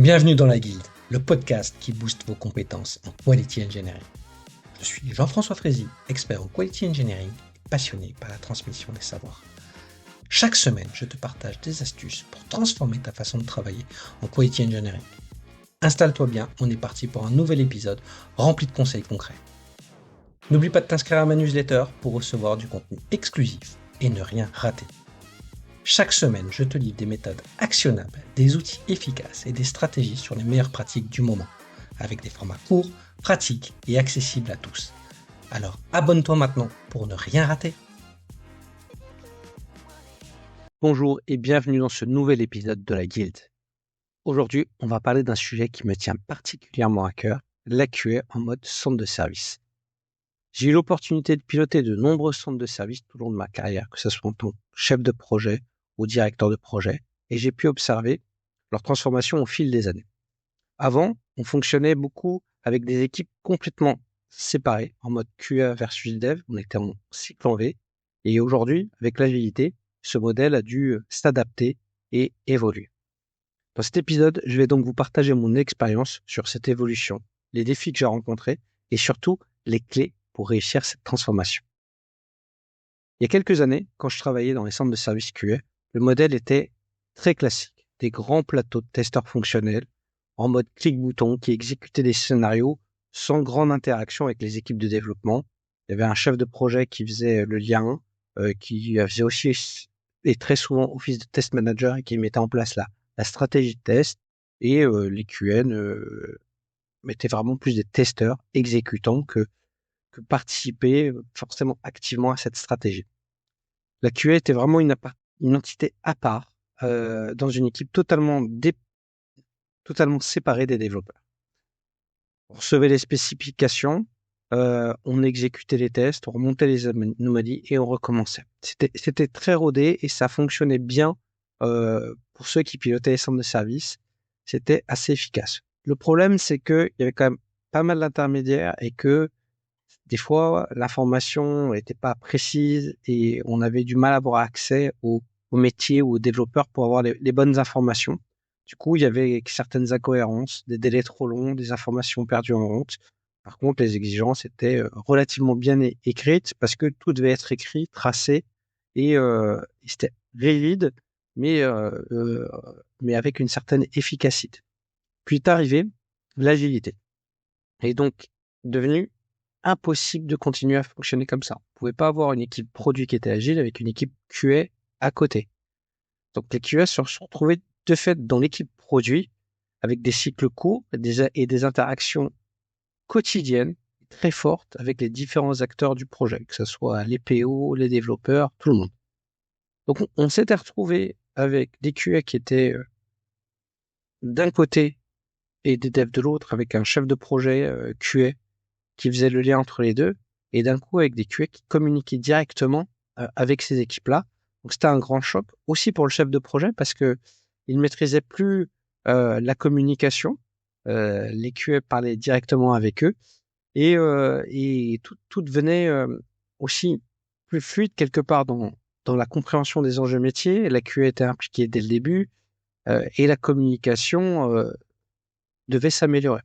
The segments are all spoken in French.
Bienvenue dans la Guilde, le podcast qui booste vos compétences en Quality Engineering. Je suis Jean-François Frézy, expert en Quality Engineering et passionné par la transmission des savoirs. Chaque semaine, je te partage des astuces pour transformer ta façon de travailler en Quality Engineering. Installe-toi bien, on est parti pour un nouvel épisode rempli de conseils concrets. N'oublie pas de t'inscrire à ma newsletter pour recevoir du contenu exclusif et ne rien rater. Chaque semaine, je te livre des méthodes actionnables, des outils efficaces et des stratégies sur les meilleures pratiques du moment, avec des formats courts, pratiques et accessibles à tous. Alors abonne-toi maintenant pour ne rien rater. Bonjour et bienvenue dans ce nouvel épisode de la Guilde. Aujourd'hui, on va parler d'un sujet qui me tient particulièrement à cœur, la QA en mode centre de service. J'ai eu l'opportunité de piloter de nombreux centres de service tout au long de ma carrière, que ce soit en tant que chef de projet ou directeur de projet, et j'ai pu observer leur transformation au fil des années. Avant, on fonctionnait beaucoup avec des équipes complètement séparées, en mode QA versus Dev, on était en cycle en V, et aujourd'hui, avec l'agilité, ce modèle a dû s'adapter et évoluer. Dans cet épisode, je vais donc vous partager mon expérience sur cette évolution, les défis que j'ai rencontrés, et surtout les clés pour réussir cette transformation. Il y a quelques années, quand je travaillais dans les centres de services QA, le modèle était très classique, des grands plateaux de testeurs fonctionnels en mode clic-bouton qui exécutaient des scénarios sans grande interaction avec les équipes de développement. Il y avait un chef de projet qui faisait le lien, qui faisait aussi et très souvent office de test manager et qui mettait en place la stratégie de test, et les QN mettaient vraiment plus des testeurs exécutants que participer forcément activement à cette stratégie. La QA était vraiment une entité à part, dans une équipe totalement séparée des développeurs. On recevait les spécifications, on exécutait les tests, on remontait les anomalies et on recommençait. C'était très rodé et ça fonctionnait bien pour ceux qui pilotaient les centres de service. C'était assez efficace. Le problème, c'est qu'il y avait quand même pas mal d'intermédiaires et que des fois, l'information n'était pas précise et on avait du mal à avoir accès aux métiers ou aux développeurs pour avoir les bonnes informations. Du coup, il y avait certaines incohérences, des délais trop longs, des informations perdues en route. Par contre, les exigences étaient relativement bien écrites parce que tout devait être écrit, tracé et c'était rigide, mais avec une certaine efficacité. Puis est arrivé l'agilité. Et donc, devenu impossible de continuer à fonctionner comme ça. On pouvait pas avoir une équipe produit qui était agile avec une équipe QA à côté. Donc les QA se sont retrouvés de fait dans l'équipe produit avec des cycles courts et des interactions quotidiennes très fortes avec les différents acteurs du projet, que ce soit les PO, les développeurs, tout le monde. Donc on s'était retrouvé avec des QA qui étaient d'un côté et des devs de l'autre, avec un chef de projet QA qui faisait le lien entre les deux, et d'un coup avec des QA qui communiquaient directement avec ces équipes-là. Donc c'était un grand choc aussi pour le chef de projet parce que il ne maîtrisait plus la communication. Les QA parlaient directement avec eux et tout devenait aussi plus fluide quelque part dans la compréhension des enjeux métiers. La QA était impliquée dès le début et la communication devait s'améliorer.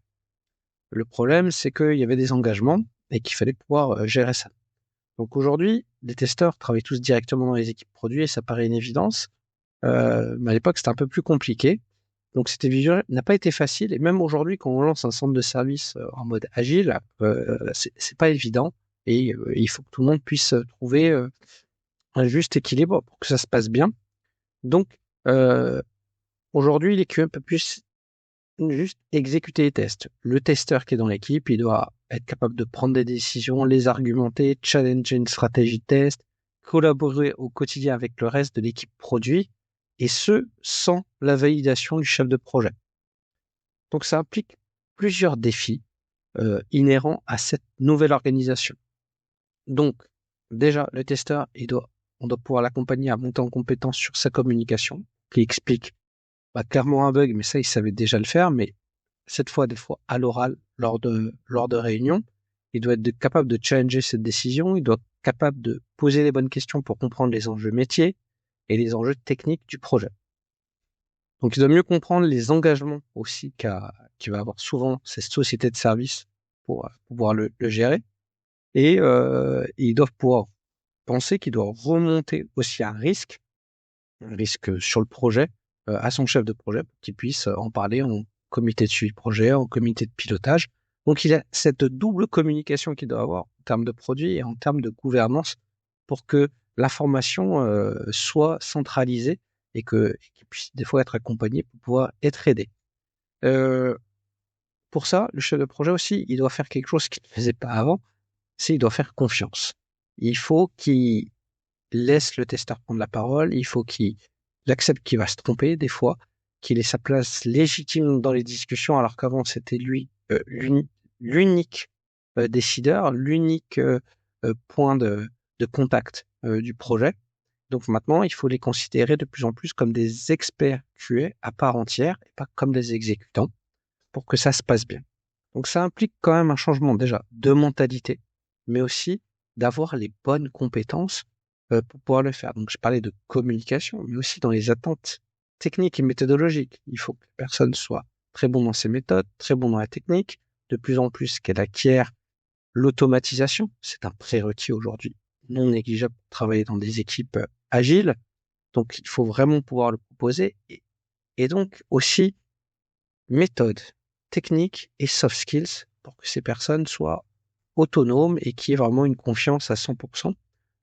Le problème, c'est qu'il y avait des engagements et qu'il fallait pouvoir gérer ça. Donc aujourd'hui, les testeurs travaillent tous directement dans les équipes produits et ça paraît une évidence. Mais à l'époque, c'était un peu plus compliqué. Donc cette évolution n'a pas été facile. Et même aujourd'hui, quand on lance un centre de service en mode agile, c'est pas évident. Et il faut que tout le monde puisse trouver un juste équilibre pour que ça se passe bien. Donc aujourd'hui, les QM peuvent plus juste exécuter les tests. Le testeur qui est dans l'équipe, il doit être capable de prendre des décisions, les argumenter, challenger une stratégie de test, collaborer au quotidien avec le reste de l'équipe produit, et ce, sans la validation du chef de projet. Donc ça implique plusieurs défis inhérents à cette nouvelle organisation. Donc, déjà, le testeur, on doit pouvoir l'accompagner à monter en compétence sur sa communication, qui explique clairement un bug, mais ça, il savait déjà le faire, mais cette fois, des fois, à l'oral, lors de réunions, il doit être capable de challenger cette décision, il doit être capable de poser les bonnes questions pour comprendre les enjeux métiers et les enjeux techniques du projet. Donc, il doit mieux comprendre les engagements aussi qu'il va avoir souvent cette société de service pour pouvoir le gérer. Et ils doivent pouvoir penser qu'ils doivent remonter aussi un risque sur le projet, à son chef de projet, pour qu'il puisse en parler en comité de suivi projet, en comité de pilotage. Donc, il a cette double communication qu'il doit avoir en termes de produit et en termes de gouvernance pour que l'information soit centralisée et qu'il puisse des fois être accompagné pour pouvoir être aidé. Pour ça, le chef de projet aussi, il doit faire quelque chose qu'il ne faisait pas avant, c'est il doit faire confiance. Il faut qu'il laisse le testeur prendre la parole, il faut qu'il accepte qu'il va se tromper des fois, qu'il ait sa place légitime dans les discussions, alors qu'avant c'était lui l'unique décideur, l'unique point de contact du projet. Donc maintenant, il faut les considérer de plus en plus comme des experts QA à part entière et pas comme des exécutants pour que ça se passe bien. Donc ça implique quand même un changement déjà de mentalité, mais aussi d'avoir les bonnes compétences pour pouvoir le faire. Donc je parlais de communication, mais aussi dans les attentes techniques et méthodologiques. Il faut que la personne soit très bon dans ses méthodes, très bon dans la technique, de plus en plus qu'elle acquiert l'automatisation. C'est un prérequis aujourd'hui non négligeable pour travailler dans des équipes agiles. Donc il faut vraiment pouvoir le proposer et donc aussi méthode, technique et soft skills pour que ces personnes soient autonomes et qu'il y ait vraiment une confiance à 100%.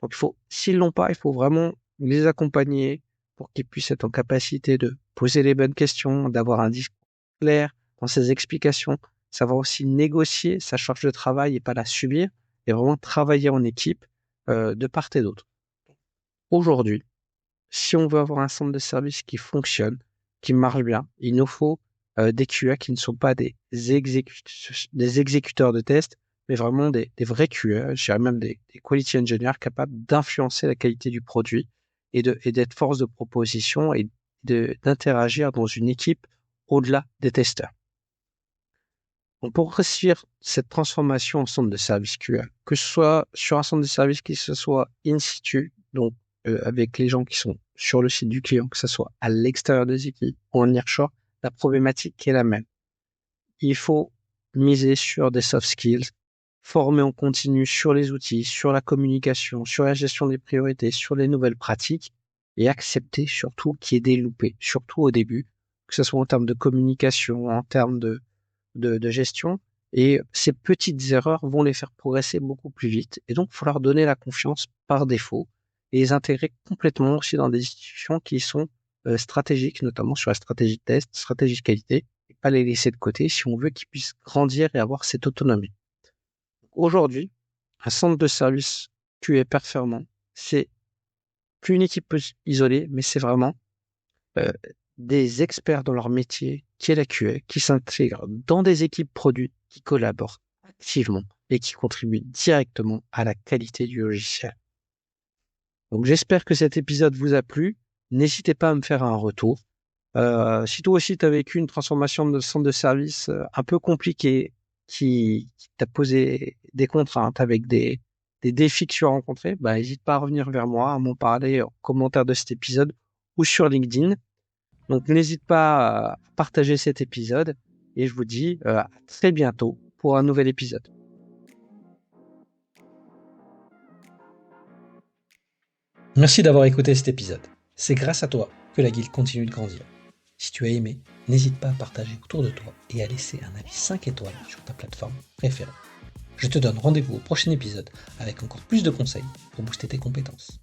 Donc s'ils l'ont pas, il faut vraiment les accompagner pour qu'ils puissent être en capacité de poser les bonnes questions, d'avoir un discours clair dans ses explications, savoir aussi négocier sa charge de travail et pas la subir, et vraiment travailler en équipe de part et d'autre. Aujourd'hui, si on veut avoir un centre de service qui fonctionne, qui marche bien, il nous faut des QA qui ne sont pas des exécuteurs de tests, mais vraiment des vrais QA, je dirais même des quality engineers capables d'influencer la qualité du produit et d'être force de proposition et d'interagir dans une équipe au-delà des testeurs. Donc pour réussir cette transformation en centre de service QA, que ce soit sur un centre de service qui se soit in situ, donc avec les gens qui sont sur le site du client, que ce soit à l'extérieur des équipes ou en nearshore, la problématique est la même. Il faut miser sur des soft skills, former en continu sur les outils, sur la communication, sur la gestion des priorités, sur les nouvelles pratiques et accepter surtout qu'il y ait des loupés, surtout au début, que ce soit en termes de communication, en termes de gestion. Et ces petites erreurs vont les faire progresser beaucoup plus vite. Et donc, il faut leur donner la confiance par défaut et les intégrer complètement aussi dans des institutions qui sont stratégiques, notamment sur la stratégie de test, stratégie de qualité, et pas les laisser de côté si on veut qu'ils puissent grandir et avoir cette autonomie. Aujourd'hui, un centre de service QA performant, c'est plus une équipe isolée, mais c'est vraiment des experts dans leur métier, qui est la QA, qui s'intègrent dans des équipes produits, qui collaborent activement et qui contribuent directement à la qualité du logiciel. Donc j'espère que cet épisode vous a plu. N'hésitez pas à me faire un retour. Si toi aussi tu as vécu une transformation de centre de service un peu compliquée, qui t'a posé des contraintes avec des défis que tu as rencontrés, bah n'hésite pas à revenir vers moi, à m'en parler en commentaire de cet épisode ou sur LinkedIn. Donc n'hésite pas à partager cet épisode et je vous dis à très bientôt pour un nouvel épisode. Merci d'avoir écouté cet épisode. C'est grâce à toi que la guilde continue de grandir. Si tu as aimé, n'hésite pas à partager autour de toi et à laisser un avis 5 étoiles sur ta plateforme préférée. Je te donne rendez-vous au prochain épisode avec encore plus de conseils pour booster tes compétences.